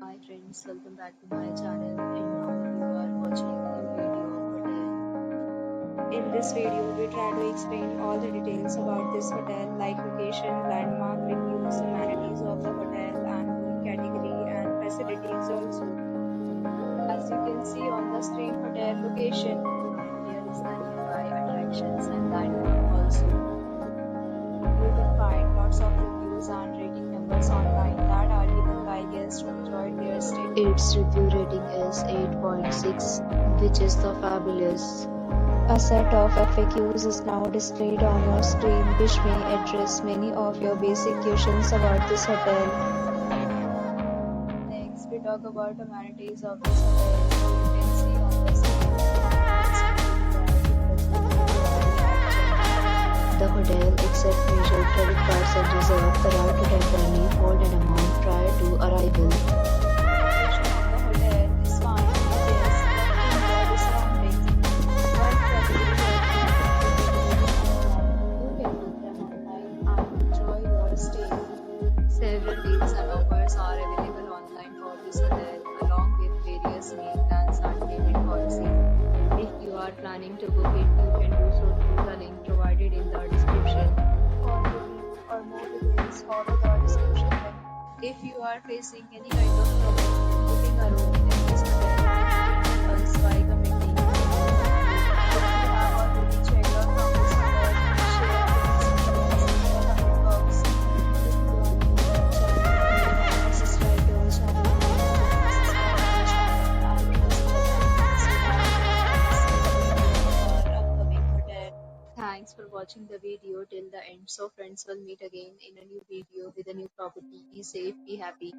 Hi friends, welcome back to my channel and now you are watching a new video of hotel. In this video, we try to explain all the details about this hotel like location, landmark reviews, amenities of the hotel and room category and facilities also. As you can see on the screen, hotel location. Here is the nearby attractions and landmark also. You can find lots of reviews and rating numbers online that are given by guests who enjoyed their stay. Its review rating is 8.6, which is the fabulous. A set of FAQs is now displayed on your screen which may address many of your basic questions about this hotel. Next, we talk about amenities of this hotel. You can see on the screen. The hotel accepts major credit cards and reserves the right to temporarily hold an amount prior to arrival. Several deals and offers are available online for this hotel, along with various meal plans and payment policies. If you are planning to book it, you can do so through the link provided in the description. For booking or more details, follow the description link. If you are facing any kind of problem booking a room in this hotel, contact us by commenting. If you have already checked out from this hotel, share your experience in the comment box. If you are new to the channel, subscribe to our channel. Thanks for watching the video till the end. So friends, will meet again in a new video with a new property. Be safe, be happy.